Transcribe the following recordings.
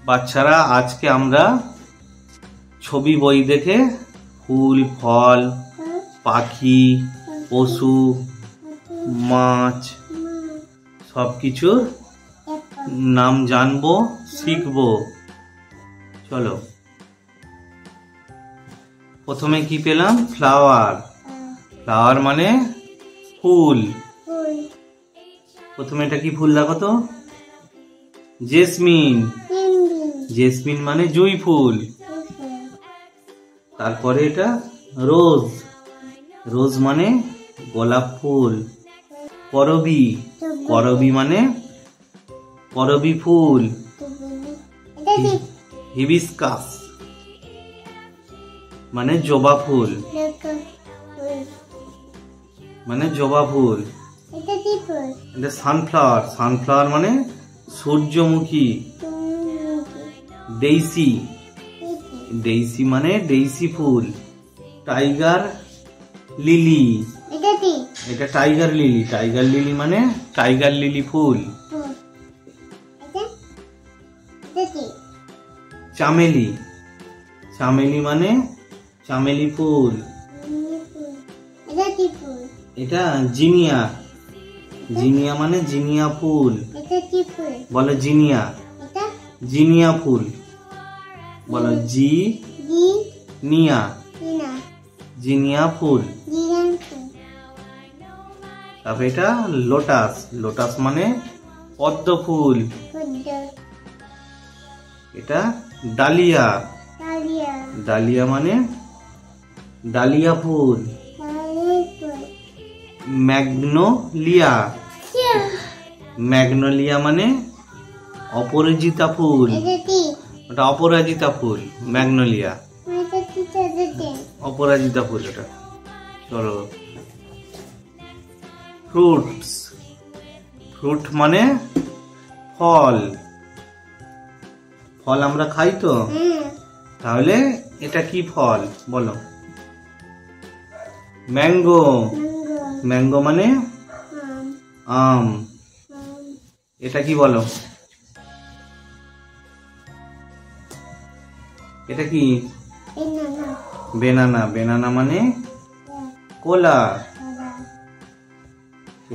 বাচ্চারা আজকে আমরা ছবি বই দেখে ফুল, ফল, পাখি, পশু, মাছ সবকিছুর নাম জানবো, শিখবো। চলো, প্রথমে কি পেলাম? ফ্লাওয়ার। ফ্লাওয়ার মানে ফুল। প্রথমে এটা কি ফুল দেখো তো? জেসমিন। জেসমিন মানে জুঁই ফুল। তারপরে এটা রোজ। রোজ মানে গোলাপ ফুল। করবি। করবি মানে করবি ফুল। হিবিস্কাস মানে জবা ফুল। মানে জবা ফুল। এটা সানফ্লাওয়ার। সানফ্লাওয়ার মানে সূর্যমুখী। ডেইসি। ডেইসি মানে ডেইসি ফুল। Tiger lily. এটা টাইগার লিলি। টাইগার লিলি মানে টাইগার লিলি ফুল। চামেলি। চামেলি মানে চামেলি ফুল। এটা জিনিয়া। জিনিয়া মানে জিনিয়া ফুল। বলো জিনিয়া। জিনিয়া ফুল বলো। জি নিয়া। জিনিয়া ফুল। তারপর এটা লোটাস। লোটাস মানে পদ্ম ফুল। এটা ডালিয়া। ডালিয়া মানে ডালিয়া ফুল। ম্যাগনোলিয়া। ম্যাগনোলিয়া মানে অপরাজিতা ফুল। ওটা অপরাজিতা ফুল। ম্যাগনোলিয়া অপরাজিতা ফুল ওটা। চলো, ফ্রুটস। ফ্রুট মানে ফল। ফল আমরা খাই তো, তাহলে এটা কি ফল বলো? ম্যাঙ্গো। ম্যাঙ্গো মানে আম। এটা কি বলো? এটা কি? বেনানা। বেনানা মানে কলা।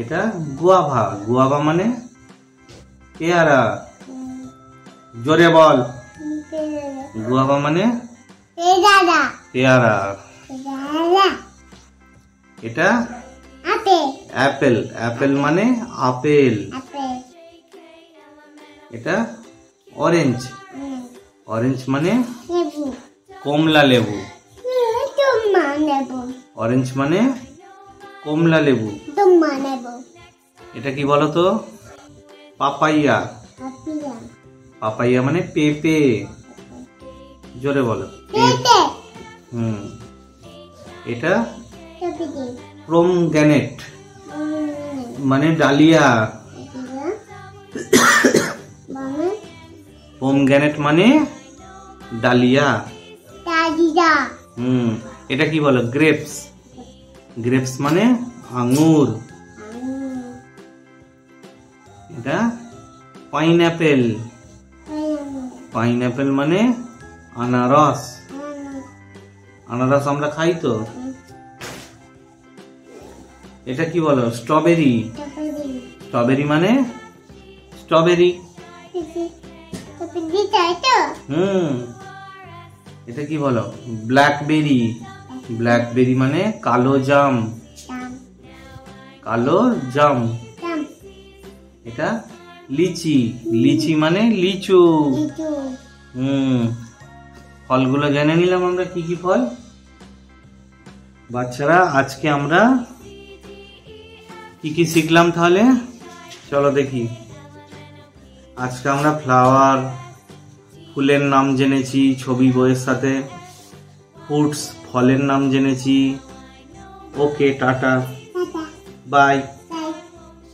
এটা গুয়াভা। গুয়াভা মানে পেয়ারা। জোরে বল। গুয়াভা মানে পেয়ারা। এটা অ্যাপেল। অ্যাপেল মানে আপেল। এটা অরেঞ্জ। অরেঞ্জ মানে কমলা লেবু। অরেঞ্জ মানে কমলা লেবু। এটা কি বলো তো? পাপাইয়া। পাপাইয়া মানে পেঁপে। জোরে বলো। এটা পোমগ্রানেট মানে ডালিয়া। পোমগ্রানেট মানে ডালিয়া। এটা কি বলো? গ্রেপস। গ্রেপস মানে আঙ্গুর। এটা পাইনঅ্যাপেল। পাইনঅ্যাপেল মানে আনারস। আনারস আমরা খাই তো। এটা কি বলো? স্ট্রবেরি। স্ট্রবেরি মানে স্ট্রবেরি। এটা কি বলো? ব্ল্যাকবেরি। ব্ল্যাকবেরি মানে কালো জাম। কালো জাম। এটা লিচি। লিচি মানে লিচু। ফলগুলো জেনে নিলাম আমরা কি কি ফল। বাচ্চারা আজকে আমরা কি কি শিখলাম তাহলে চলো দেখি। আজকে আমরা ফ্লাওয়ার, ফুলের নাম জেনেছি ছবি বইয়ের সাথে। ফ্রুটস, ফলের নাম জেনেছি। ওকে, টাটা, বাই।